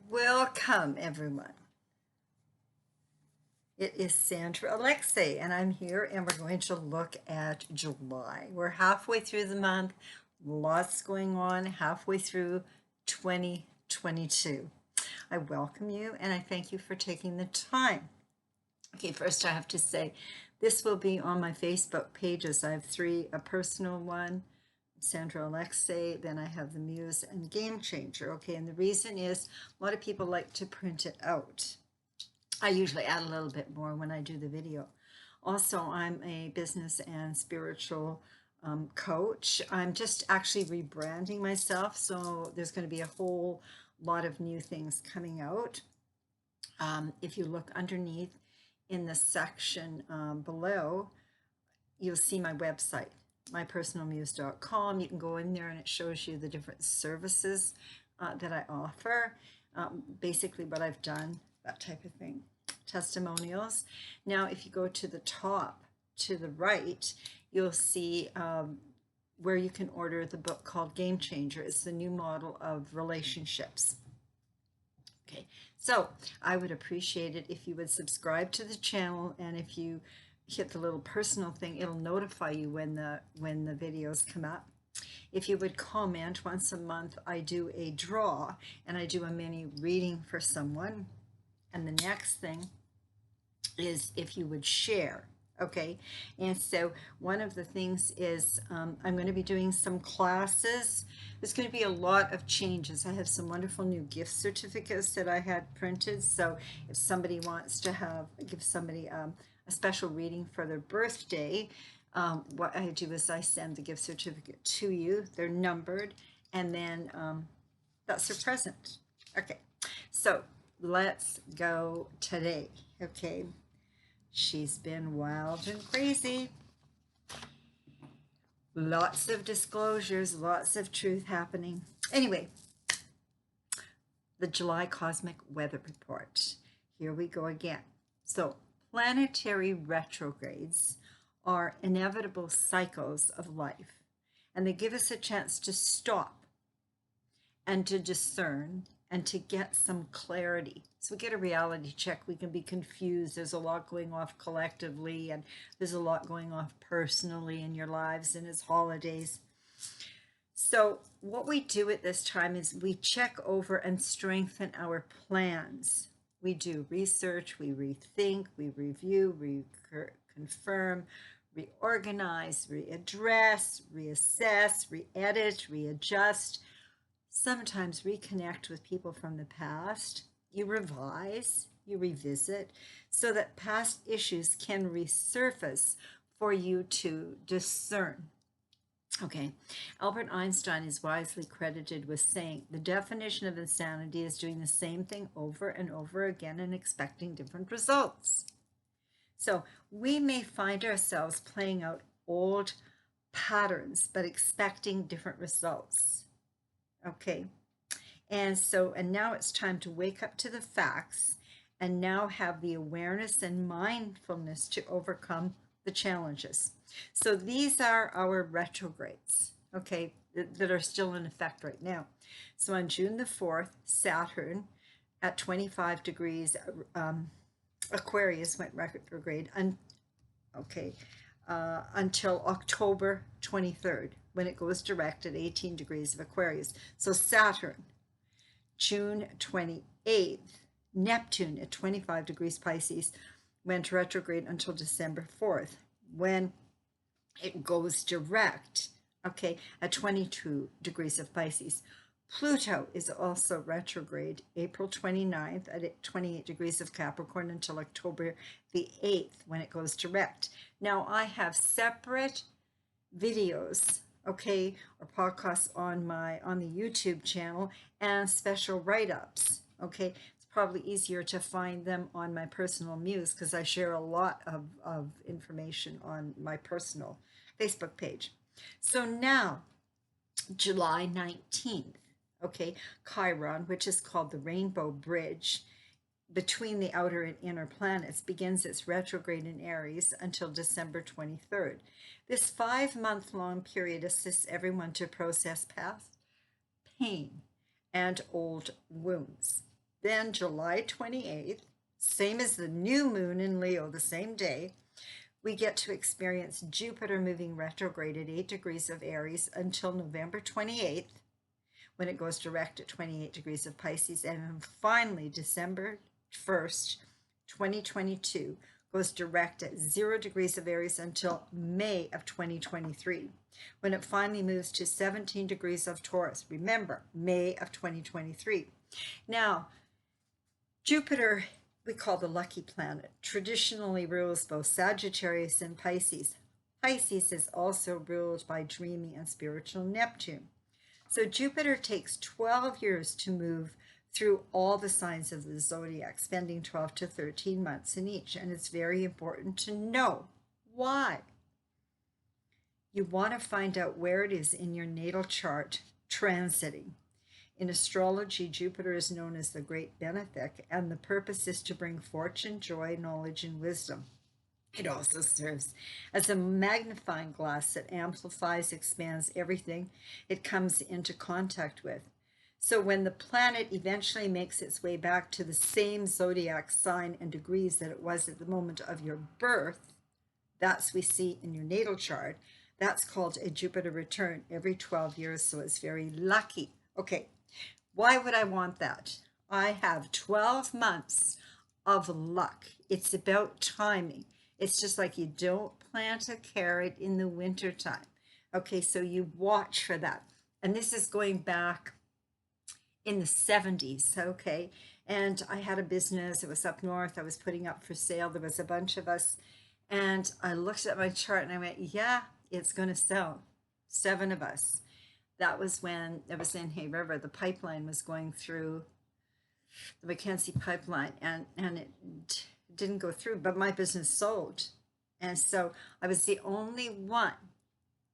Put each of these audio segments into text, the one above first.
Welcome, everyone. It is Sandra Alexei, and I'm here, and we're going to look at July. We're halfway through the month, lots going on, halfway through 2022. I welcome you, and I thank you for taking the time. Okay, first I have to say, this will be on my Facebook pages. I have three, a personal one, Sandra Alexei, then I have the Muse and Game Changer. Okay, and the reason is a lot of people like to print it out. I usually add a little bit more when I do the video. Also, I'm a business and spiritual coach. I'm just actually rebranding myself, so there's going to be a whole lot of new things coming out. If you look underneath in the section below, you'll see my website, mypersonalmuse.com. You can go in there and it shows you the different services that I offer, basically what I've done, that type of thing, testimonials. Now, if you go to the top to the right, you'll see where you can order the book called Game Changer. It's the new model of relationships. Okay, so I would appreciate it if you would subscribe to the channel, and if you hit the little personal thing, it'll notify you when the videos come up. If you would comment, once a month I do a draw and I do a mini reading for someone. And the next thing is if you would share. Okay, and so one of the things is I'm going to be doing some classes. There's going to be a lot of changes. I have some wonderful new gift certificates that I had printed. So if somebody wants to give somebody a special reading for their birthday, what I do is I send the gift certificate to you. They're numbered, and then that's your present. Okay, so let's go today. Okay. She's been wild and crazy. Lots of disclosures, lots of truth happening. Anyway, the July Cosmic Weather Report. Here we go again. So, planetary retrogrades are inevitable cycles of life, and they give us a chance to stop and to discern and to get some clarity. So we get a reality check. We can be confused. There's a lot going off collectively, and there's a lot going off personally in your lives, and it's holidays. So what we do at this time is we check over and strengthen our plans. We do research, we rethink, we review, confirm, reorganize, readdress, reassess, re-edit, readjust, sometimes reconnect with people from the past. You revise, you revisit, so that past issues can resurface for you to discern. Okay, Albert Einstein is wisely credited with saying, the definition of insanity is doing the same thing over and over again and expecting different results. So we may find ourselves playing out old patterns, but expecting different results. Okay, and now it's time to wake up to the facts and now have the awareness and mindfulness to overcome the challenges. So these are our retrogrades, okay, that are still in effect right now. So on June the 4th, Saturn at 25 degrees Aquarius went retrograde, until October 23rd, when it goes direct at 18 degrees of Aquarius. So Saturn, June 28th, Neptune at 25 degrees Pisces went retrograde until December 4th, when it goes direct, okay, at 22 degrees of Pisces. Pluto is also retrograde April 29th at 28 degrees of Capricorn until October the 8th, when it goes direct. Now, I have separate videos, okay, or podcasts on the YouTube channel, and special write-ups, okay. It's probably easier to find them on my personal Muse, because I share a lot of information on my personal Facebook page. So now, July 19th, okay, Chiron, which is called the Rainbow Bridge between the outer and inner planets, begins its retrograde in Aries until December 23rd. This 5-month-long period assists everyone to process past pain and old wounds. Then July 28th, same as the new moon in Leo, the same day, we get to experience Jupiter moving retrograde at 8 degrees of Aries until November 28th, when it goes direct at 28 degrees of Pisces. And then finally, December 1st, 2022, goes direct at 0 degrees of Aries until May of 2023, when it finally moves to 17 degrees of Taurus. Remember, May of 2023. Now, Jupiter, we call the lucky planet, traditionally rules both Sagittarius and Pisces. Pisces is also ruled by dreamy and spiritual Neptune. So Jupiter takes 12 years to move through all the signs of the zodiac, spending 12 to 13 months in each. And it's very important to know why. You want to find out where it is in your natal chart transiting. In astrology, Jupiter is known as the great benefic, and the purpose is to bring fortune, joy, knowledge, and wisdom. It also serves as a magnifying glass that amplifies, expands everything it comes into contact with. So when the planet eventually makes its way back to the same zodiac sign and degrees that it was at the moment of your birth, that's we see in your natal chart, that's called a Jupiter return every 12 years, so it's very lucky. Okay, why would I want that? I have 12 months of luck. It's about timing. It's just like you don't plant a carrot in the wintertime. Okay, so you watch for that. And this is going back in the 70s, okay? And I had a business, it was up north, I was putting up for sale, there was a bunch of us, and I looked at my chart and I went, yeah, it's going to sell. 7 of us. That was when it was in Hay River, the pipeline was going through the Mackenzie pipeline, and it didn't go through, but my business sold. And so I was the only one,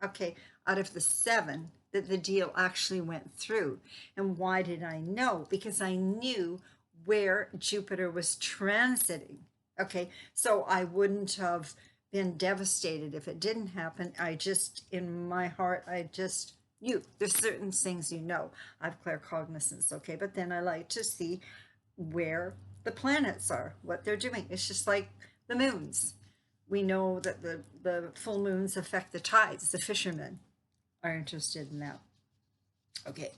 okay, out of the 7 that the deal actually went through. And why did I know? Because I knew where Jupiter was transiting. Okay, so I wouldn't have been devastated if it didn't happen. I just, in my heart, I just knew. There's certain things you know. I have claircognizance, okay, but then I like to see where the planets are, what they're doing. It's just like the moons. We know that the full moons affect the tides. The fishermen are interested in that. Okay,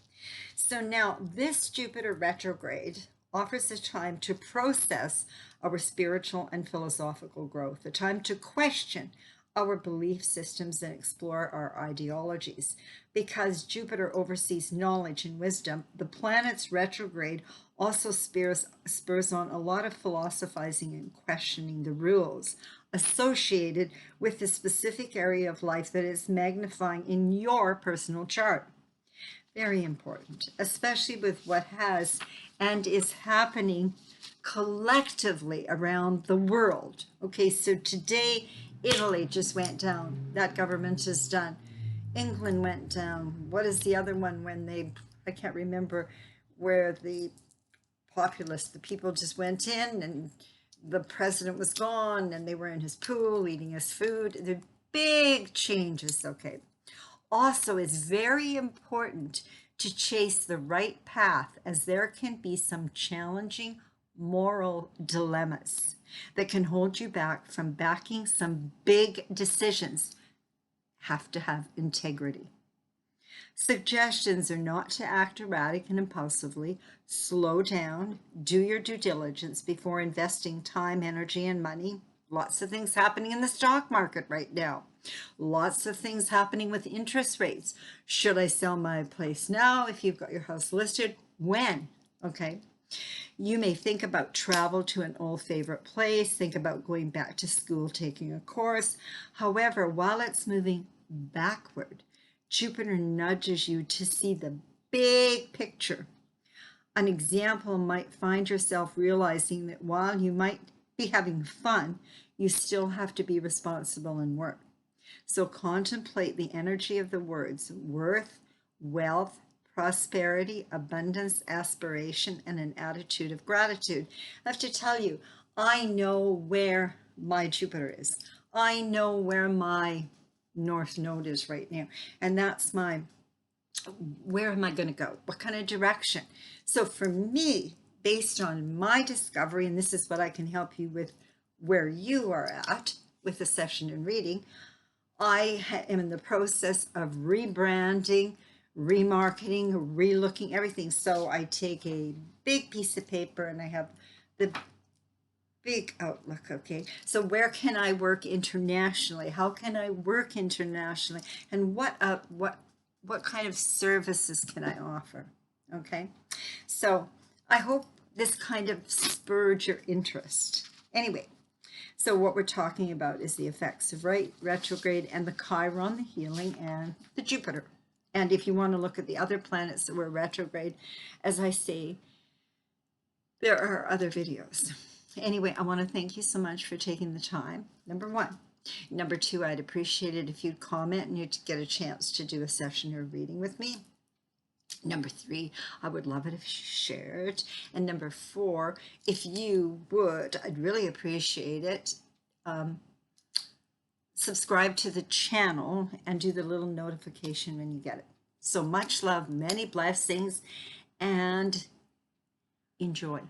so now this Jupiter retrograde offers a time to process our spiritual and philosophical growth, a time to question our belief systems and explore our ideologies. Because Jupiter oversees knowledge and wisdom, the planet's retrograde also spurs on a lot of philosophizing and questioning the rules associated with the specific area of life that is magnifying in your personal chart. Very important, especially with what has and is happening collectively around the world. Okay, so today Italy just went down. That government is done. England went down. What is the other one when they, I can't remember, where the populace, the people just went in and the president was gone and they were in his pool eating his food. The big changes, okay. Also, it's very important to chase the right path, as there can be some challenging moral dilemmas that can hold you back from backing some big decisions. Have to have integrity. Suggestions are not to act erratic and impulsively. Slow down, do your due diligence before investing time, energy, and money. Lots of things happening in the stock market right now. Lots of things happening with interest rates. Should I sell my place now? If you've got your house listed, when? Okay. You may think about travel to an old favorite place, think about going back to school, taking a course. However, while it's moving backward, Jupiter nudges you to see the big picture. An example might find yourself realizing that while you might be having fun, you still have to be responsible and work. So contemplate the energy of the words worth, wealth, prosperity, abundance, aspiration, and an attitude of gratitude. I have to tell you, I know where my Jupiter is. I know where my North Node is right now. And that's my, where am I going to go? What kind of direction? So for me, based on my discovery, and this is what I can help you with where you are at with the session and reading. I am in the process of rebranding, remarketing, relooking everything. So I take a big piece of paper and I have the big outlook. Okay, so where can I work internationally? How can I work internationally? And what kind of services can I offer? Okay, so I hope this kind of spurred your interest. Anyway, so what we're talking about is the effects of retrograde and the Chiron, the healing, and the Jupiter. And if you want to look at the other planets that were retrograde, as I say, there are other videos. Anyway, I want to thank you so much for taking the time, number one. Number two, I'd appreciate it if you'd comment and you'd get a chance to do a session or reading with me. Number three, I would love it if you shared. And number four, if you would, I'd really appreciate it. Subscribe to the channel and do the little notification when you get it. So much love, many blessings, and enjoy.